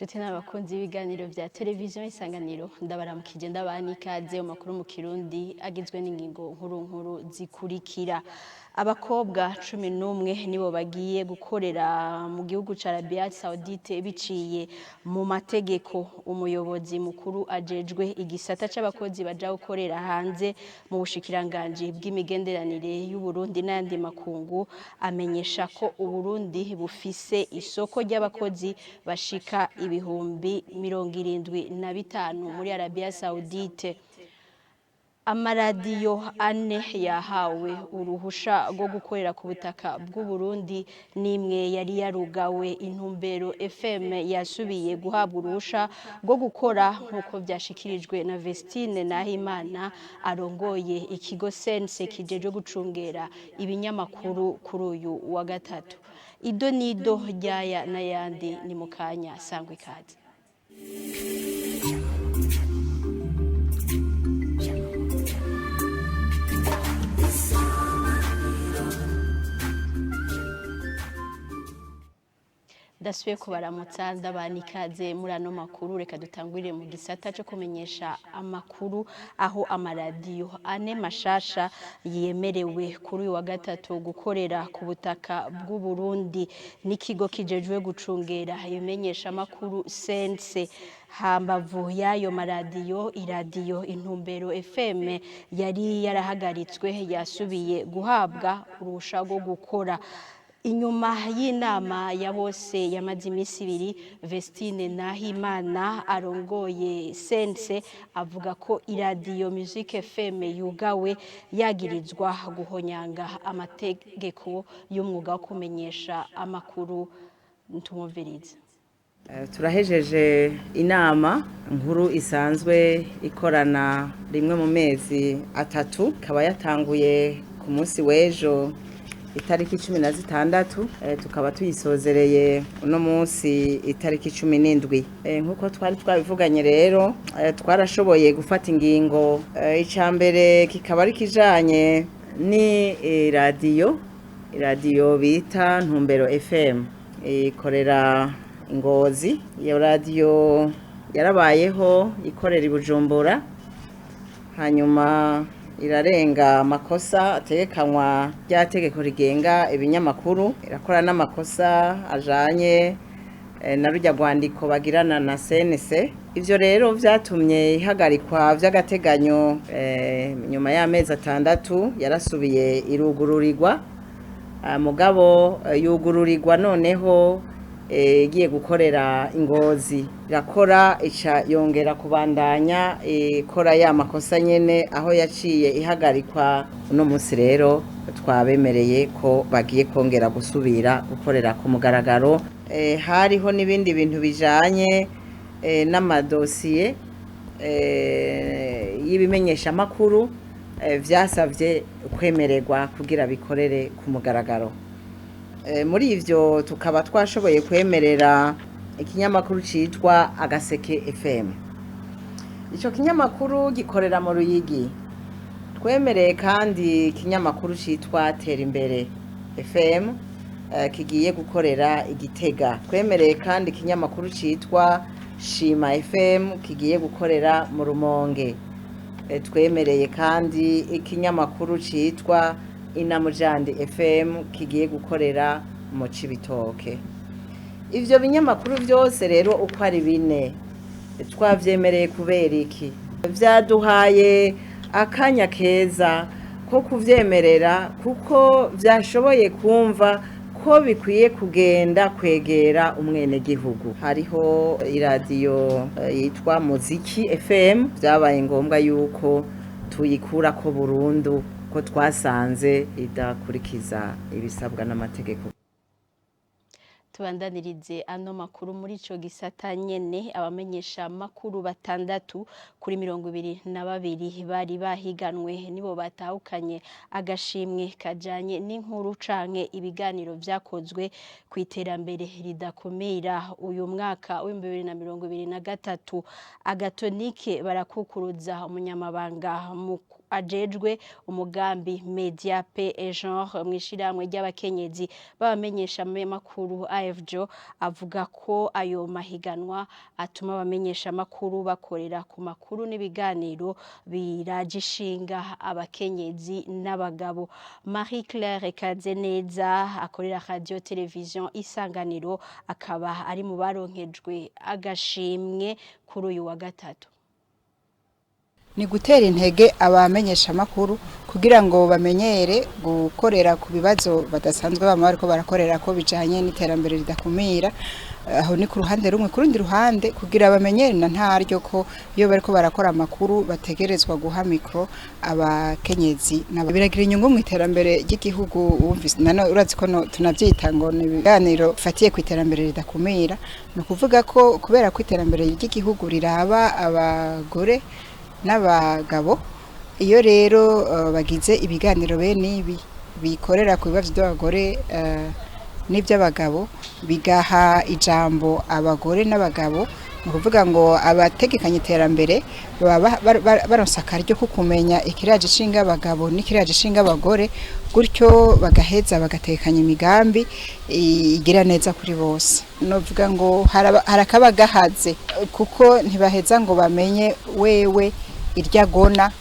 Nshuti n'abakunzi b'ibiganiro vya televiziyo Isanganiro ndabaramukije ndabani ikaze mu makuru mu Kirundi agizwe n'ingingo nkuru nkuru zikurikira. Abakobwa 11 nibo bagiye gukorera mu gihugu ca Arabia Saudite biciye mu mategeko. Umuyobozi mukuru ajejwe igisata c'abakozi baja gukorera hanze mu bushikiranganji bw'imigenderanire y'u Burundi n'andi makungu amenyesha ko Uburundi bufise isoko ry'abakozi bashika ibihumbi 75 muri Arabia Saudite. Amaradiyo 4 yahawe uruhusha rwo gukorera ku butaka bw'u Burundi nimwe yari yarugawe. Intumbero FM yasubiye guhabwa uruhusha rwo gukora nkuko vyashikirijwe na Vestine Nahimana arongoye ikigo Sense kijeje gucungera ibinyamakuru kuri uyu wa gatatu. Ido nido ryaya n'ayandi ni mukanya sangwe ikaze. Dasubiye kubaramutsa ndabana ikaze muri ano makuru. Reka dutangurire mu gisata cyo kumenyesha amakuru aho amaradiyo 4 mashasha yemerewe kuri uyu wa gatatu gukorera ku butaka bw'u Burundi n'ikigo kijejwe gucungera ibimenyesha amakuru Sense. Hambavu yayo maradiyo, iradiyo Intumbero FM yari yarahagaritswe yasubiye guhabwa urusha rwo gukora. Inyuma y'inama ya bose yamaze imisi 2, Vestine Nahimana arongoye Sense avuga ko iradiyo Music FM yugawe yagirizwa guhonyanga amategeko y'umwuga wo kumenyesha amakuru. Ntumvirize. Turahejeje inama nkuru isanzwe ikorana rimwe mu mezi 3 kaba yatanguye ku munsi w'ejo itariki 16 tukaba tuyisozereye uno munsi itariki 17. Nkuko twari twabivuganye rero twarashoboye gufata ingingo icambere kikaba ari kijanye ni radio bita Ntumbero FM ikorera Ngozi. Iyo radio yarabayeho ikorera i Bujumbura hanyuma irarenga amakosa ategekanywa rya tegeko rigenga ibinyamakuru, irakora n'amakosa ajanye na rujya rwandiko bagirana na CNC. Ivyo rero vyatumye ihagarikwa vy'agateganyo nyuma y'amezi 6 yarasubiye irugururirwa. Mugabo yugururirwa noneho igiye gukorera Ingozi, irakora ica yongera kubandanya ikora ya makosa nyene aho yaciye ihagarikwa. Uno munsi rero twabemereye ko bagiye kongera gusubira gukorera ku mugaragaro. Hariho n'ibindi bintu bijanye n'amadosiye y'ibimenyesha amakuru vyasavye kwemererwa kugira bikorere ku mugaragaro. Muri ivyo tukaba twashoboye kwemerera ikinyamakuru citwa Agaseke FM. Ico kinyamakuru gikorera mu Ruyigi. Twemereye kandi ikinyamakuru citwa Tera Imbere FM kigiye gukorera Igitega. Twemereye kandi ikinyamakuru citwa Shima FM kigiye gukorera mu Rumonge. Twemereye kandi ikinyamakuru citwa Inamujandi FM kigiye gukorera mu Cibitoke. Ivyo binyamakuru vyose rero uko ari 4 twavyemereye kubera iki? Vyaduhaye akanya keza ko kuvyemerera kuko vyashoboye kumva ko bikwiye kugenda kwegera umwene gihugu. Hariho iradiyo yitwa Muziki FM vyabaye ngombwa yuko tuyikura ko burundu ko twasanze idakurikiza ibisabwa n'amategeko. Tubandanirize ano makuru muri ico gisata nyene. Abamenyesha makuru 6 kuri 22 bari bahiganwe nibo batahukanye agashimwe kajanye n'inkuru canke ibiganiro vyakozwe ku iterambere ridakomera uyu mwaka wa 2023. Agatonike barakukuruza umunyamabanga ajejwe umugambi Media Pe Genre mwishirahamwe ry'abakenyezi babamenyesha makuru AFJO avuga ko ayo mahiganwa atuma abamenyesha makuru bakorera ku makuru n'ibiganiro birajishinga abakenyezi n'abagabo. Marie Claire Kazeneza akorera radio television Isanganiro akaba ari mu baronkejwe agashimwe kuri uyu wa gatatu. Ni gutera intege abamenyesha makuru kugira ngo bamenyere gukorera ku bibazo badasanzwe bama bariko barakorera ko bijanye n'iterambere ridakumira. Aho ni ku ruhande rumwe, ku rundi ruhande kugira bamenyere na ntaryo ko iyo bariko barakora amakuru bategerezwa guha mikro abakenyezi biragira inyungu mu iterambere ry'igihugu. Wumvise nano urazi ko tunavyita ngo ni ibiganiro fatiye ku iterambere ridakumira, no kuvuga ko kubera ko iterambere ry'igihugu riraba abagore n'abagabo, iyo rero bagize ibiganiro bene ibi bikorera ku bibazo by'abagore n'iby'abagabo bigaha ijambo abagore n'abagabo, ni ukuvuga ngo abategekanya iterambere baba baronsa akaryo ko kumenya ikiraje ishinga abagabo n'ikiraje ishinga abagore, gutyo bagaheza bagatekanya imigambi igira neza kuri bose. Novuga ngo harakaba gahaze kuko ntibaheza ngo bamenye wewe iryagona,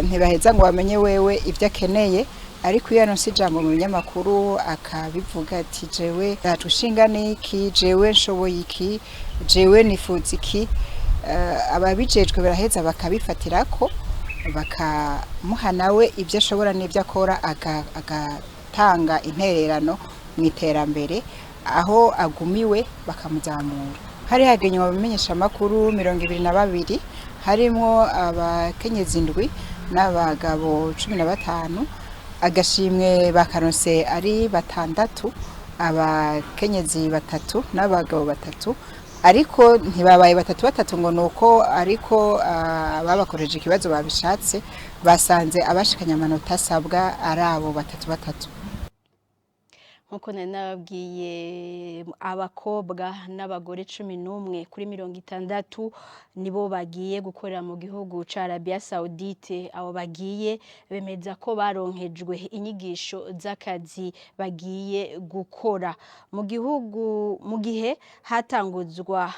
ntibaheza ngo bamenye wewe ibyo akeneye, ariko iyo anonse ijambo mu binyamakuru akabivuga ati jewe ndatushinga niki, jewe nshoboye iki, jewe nifuza iki, ababijejwe baraheza bakabifatirako bakamuha nawe ibyo ashobora n'ibyo akora, agatanga intererano mu iterambere aho agumiwe bakamuzamura. Hari hagenywe abamenyesha makuru 22 harimo abakenyezi 7 n'abagabo 15, agashimwe bakaronse ari 6, abakenyezi 3 n'abagabo 3, ariko ntibabaye 3 ngo nuko ariko babakoreje ikibazo babishatse, basanze abashikanya amanota asabwa ari abo 3. Nkuko nababwiye abakobwa n'abagore 11 kuri 60 nibo bagiye gukorera mu gihugu ca Arabia Saudite. Abo bagiye bemeza ko baronkejwe inyigisho z'akazi bagiye gukora mu gihugu mu gihe hatanguzwa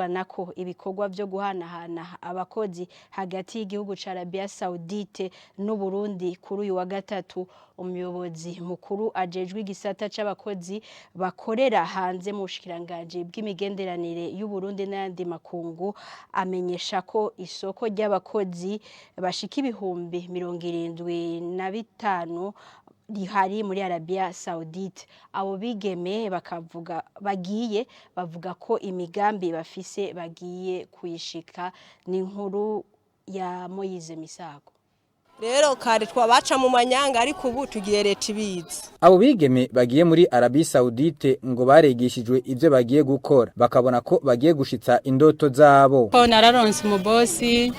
nako ibikorwa byo guhanahana abakozi hagati y'igihugu ca Arabia Saudite n'u Burundi kuri uyu wa gatatu. Umuyobozi mukuru ajejwe igisata c'abakozi bakorera hanze mu bushikiranganje bw'imigenderanire y'u Burundi n'andi makungu amenyesha ko isoko ry'abakozi bashika 75,000 rihari muri Arabia Saudite. Abo bigeme bavuga ko imigambi bafise bagiye kuyishika. Ni inkuru ya Moyize Misago. Rero kare twabaca mu manyanga ariko ubu tugiye leta ibizi. Abo bigeme bagiye muri Arabia Saudite ngo baregishijwe ivyo bagiye gukora, bakabona ko bagiye gushitsa indoto zabo. Ko nararonse mu bosi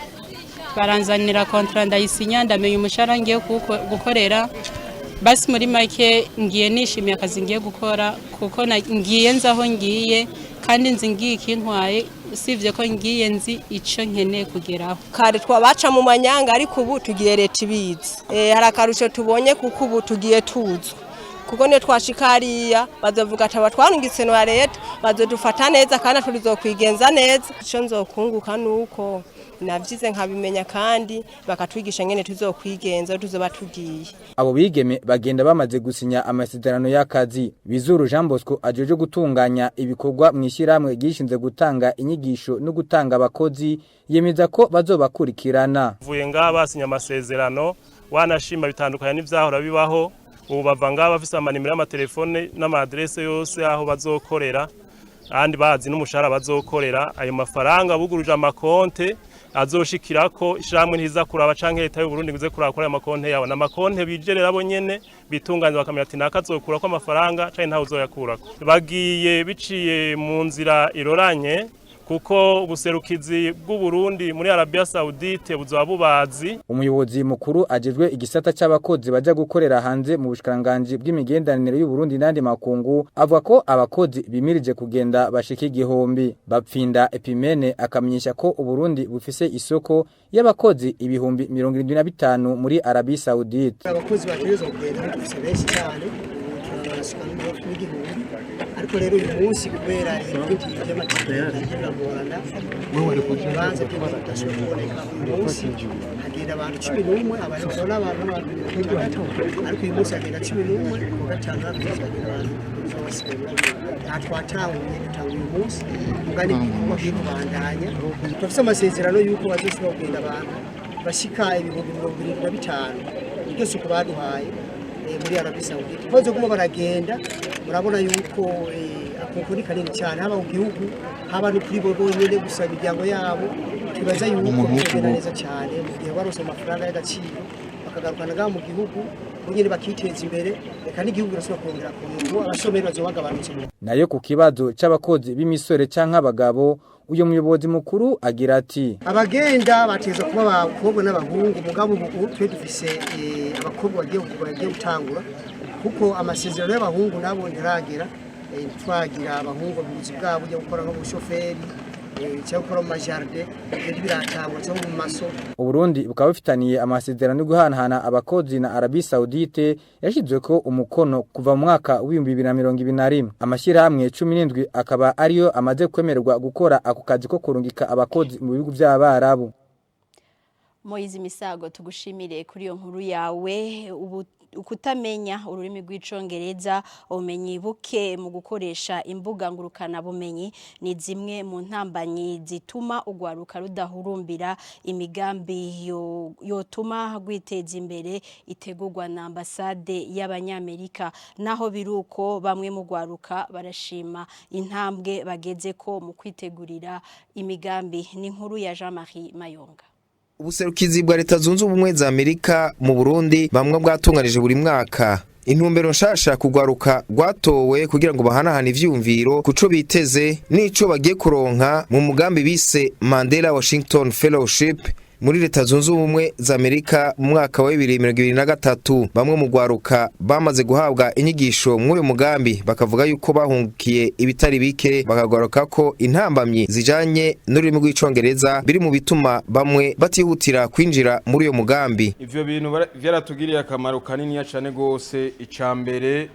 baranzanira contrat ndayisinya, ndamenye umushara ngiye gukorera, basi muri make ngiye nishimiye akazi ngiye gukora kuko ngiye nzaho ngiye kandi nzi ngiye ikintwaye, usivye ko ngiye nzi ico nkeneye kugeraho. Kare twabaca mu manyanga ariko ubu tugiye leta ibizi. Hari akarusho tubonye kuko ubu tugiye tuzwa, kuko ne twashikariya bazovuga ati abatwarungitse no leta bazodufata neza kandi turizokwigenza neza. Ico nzokunguka nuko navyize nkabimenya kandi bakatwigisha ngene tuzokwigenza tuzoba tugiye. Abo bigeme bagenda bamaze gusinya amasezerano y'akazi. Bizuru Jean Bosco ajeje gutunganya ibikorwa mw'ishiramwe gishinze gutanga inyigisho no gutanga abakozi, yemeza ko bazobakurikirana. Vuye ngaba basinya amasezerano, wanashima bitandukanye n'ivyahora bibaho. Ubu bava ngaba bafise amanimero y'amatelefone n'amadresse yose aho bazokorera, andi bazi n'umushahara bazokorera. Ayo mafaranga buguruje amakonte azoshikirako ishamwe ntiza kuraba canke leta y'u Burundi nguze kurakora amakonte yawe na makonte bijerera bo nyene bitunganya bakamira ati nakazokura ko amafaranga canke ntawe uzoyakurako. Bagiye biciye mu nzira iroranye kuko ubuserukizi bw'u Burundi muri Arabia Saudite buzoba bubazi. Umuyobozi mukuru ajejwe igisata c'abakozi baje gukorera hanze mu bushikanganje bw'imigenderanire y'u Burundi n'andi makungu avuga ko abakozi bimirije kugenda bashika igihumbi. Bapfinda Epimene akamenyesha ko u Burundi bufise isoko y'abakozi ibihumbi 75 muri Arabia Saudite. Abakozi bategerezwa kugenda dufise benshi cyane ariko rero uyu munsi kubera ibintu by'amategeko y'Rwanda wowe kubanza kuboneka uyu munsi hagenda abantu 11 abayobora n'abantu ariko uyu munsi hagenda 11 ku gatanu hagenda abantu bose natwatanguye gutanga uyu munsi mugani kuba kubandanya dufite amasezerano y'uko bazoshobora kugenda abantu bashika ibihumbi 25 iryo suko baduhaye muri Arabia Saudite koze kuma baragenda murabona yuko akukuri kanini cyane haba mu gihugu haba no kuri bobo nyene gusaba imiryango yabo kibaza yuko bigenda neza cyane mu gihe barose amafaranga y'agaciro bakagarukana mu gihugu nyene bakiteza imbere kandi igihugu kirasubira kongera kunyungu abashomeri bazobagabanutse. Nayo ku kibazo c'abakozi b'imisore canke abagabo uyo muyobozi mukuru agira ati abagenda bateza kuba abakobwa n'abahungu mugabo ubu twe dufise abakobwa bagiye gutangura kuko amasezerano y'abahungu nabo ntiragera twagira abahungu bizi bwabo byo gukora nko bushoferi cyo gukora mu majardin biratangwa cyo mu maso. Uburundi bukaba bufitaniye amasezerano yo guhanahana abakozi na Arabia Saudite yashizwe ko umukono kuva mu mwaka wa 2021. Amashyirahamwe 17 akaba ariyo amaze kwemererwa gukora ako kazi ko kurungika abakozi mu bihugu by'Abarabu. Moizi Misago tugushimire kuri iyo nkuru yawe. Ukutamenya ururimi rw'icongereza ubumenyi buke mu gukoresha imbuga ngurukana bumenyi ni zimwe mu ntambanyi zituma ugwaruka rudahurumbira imigambi yotuma gwiteza imbere itegurwa na ambasade y'Abanyamerika. Naho biruko bamwe mu gwaruka barashima intambwe bageze ko mu kwitegurira imigambi. Ni nkuru ya Jean-Marie Mayonga. Ubuserukizi bwa Leta Zunze Ubumwe za Amerika mu Burundi bamwe bwatunganije buri mwaka intumbero nshasha kugwaruka gwatowe kugira ngo bahanahane ivyumviro kuco biteze nico bagiye kuronka mu mugambi bise Mandela Washington Fellowship muri Leta Zunze Ubumwe za Amerika mu mwaka wa 2023. Bamwe mu gwaruka bamaze guhabwa inyigisho muri uyu mugambi bakavuga yuko bahungukiye ibitari bike, bakagaruka ko intambamyi zijanye n'ururimi rw'icongereza biri mu bituma bamwe batihutira kwinjira muri uyu mugambi. Ivyo bintu vyaratugiriye akamaro kanini cyane gose. Icambere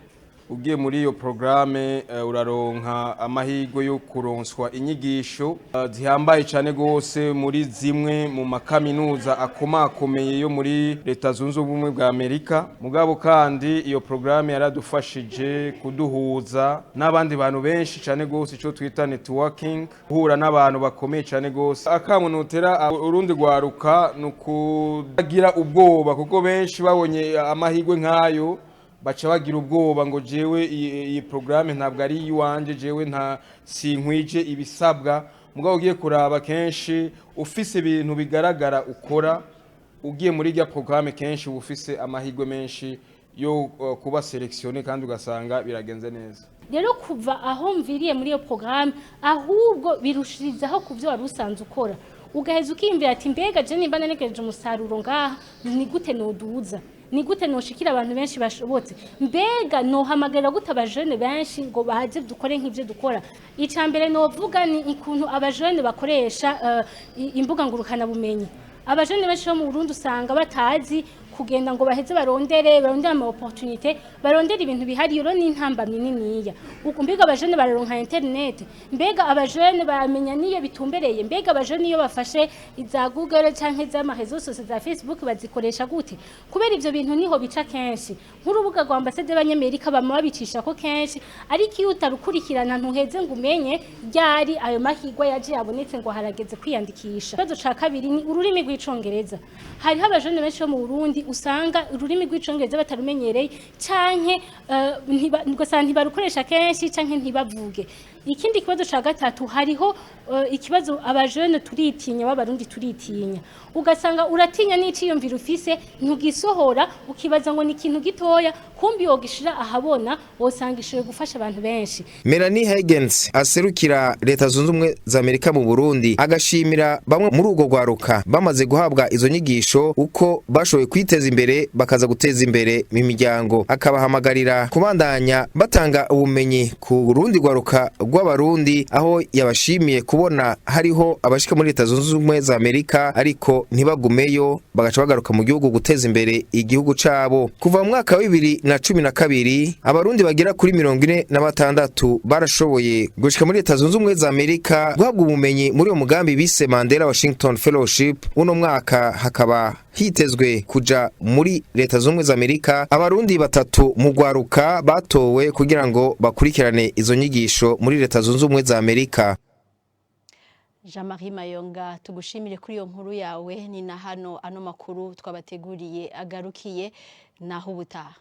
ugiye muri iyo programme uraronka amahirwe yo kuronswa inyigisho zihambaye cyane gose muri zimwe mu makaminuza akomakomeye yo muri Leta Zunze Ubumwe bwa Amerika. Mugabo kandi iyo programme yaradufashije kuduhuza n'abandi bantu benshi cyane gose, ico twita networking, guhura n'abantu bakomeye cyane gose. Akamunotera urundi gwaruka nukugira ubwoba kuko benshi babonye amahirwe nkayo baca bagira ubwoba ngo jewe iyi programme ntabwo ari iwanje, jewe nta sinkwije ibisabwa. Mugabo ugiye kuraba kenshi ufise ibintu bigaragara ukora, ugiye muri ya programme kenshi ufise amahirwe menshi yo kuba selectionné kandi ugasanga biragenze neza. Rero kuva aho mviriye muri iyo programme ahubwo birushirizaho kuvyo wari usanze ukora, ugaheza ukimvira ati mbega je nimba nanekeje umusaruro ngaha ni gute noduza, ni gute noshikira abantu benshi bashobotse, mbega nohamagarira gute abajene benshi ngo baje dukore nk'ivyo dukora. Icambere novuga ni ikuntu abajene bakoresha imbuga ngurukana bumenyi. Abajene benshi bo mu Burundi usanga batazi kugenda ngo baheze barondere ama opportunité, barondere ibintu bihari. Yo ni intambamye niniya. Mbega abajene bararonka internet, mbega abajene bamenya niyo bitumbereye, mbega abajene iyo bafashe iza Google canke za marezo sose za Facebook bazikoresha gute. Kubera ivyo bintu niho bica kenshi. Nk'urubuga rwa ambasade y'Abanyamerika bama babicisha ko kenshi, ariko iyo utarukurikirana ntuheze ngo umenye ryari ayo mahirwe yaje yabonetse ngo harageze kwiyandikisha. Ikibazo ca kabiri ni ururimi rw'icongereza. Hariho abajene benshi bo mu Burundi usanga ururimi rw'icongereza batarumenyereye canke ugasanga ntibarukoresha kenshi canke ntibavuge. ikindi kibazo ca gatatu hariho ikibazo abajene turitinya b'abarundi turitinya ugasanga uratinya n'iciyumviro ufise ntugisohora ukibaza ngo ni ikintu gitoya kumbi yogishira ahabona wosanga ishoye gufasha abantu benshi. Melanie Higgins aserukira leta zunze ubumwe za Amerika mu Burundi agashimira bamwe muri urwo rwaruka bamaze guhabwa izo nyigisho uko bashoboye kwiteza imbere bakaza guteza imbere mu miryango, akabahamagarira kubandanya batanga ubumenyi ku rundi rwaruka rw'abarundi aho yabashimiye kubona hariho abashika muri leta zunze ubumwe za Amerika ariko ntibagumeyo bagaca bagaruka mu gihugu guteza imbere igihugu cabo. Kuva mu mwaka wa 2012 abarundi bagera kuri 46 barashoboye gushika muri leta zunze ubumwe za Amerika guhabwa ubumenyi muri uwo mugambi bise Mandela Washington Fellowship. Uno mwaka hakaba hitezwe kuja muri leta zunze ubumwe za Amerika abarundi batatu mu rwaruka batowe kugira ngo bakurikirane izo nyigisho muri leta zunze ubumwe za Amerika. Jean-Marie Mayonga tugushimire kuri iyo nkuru yawe ni na hano ano makuru twabateguriye agarukiye naho ubutaha.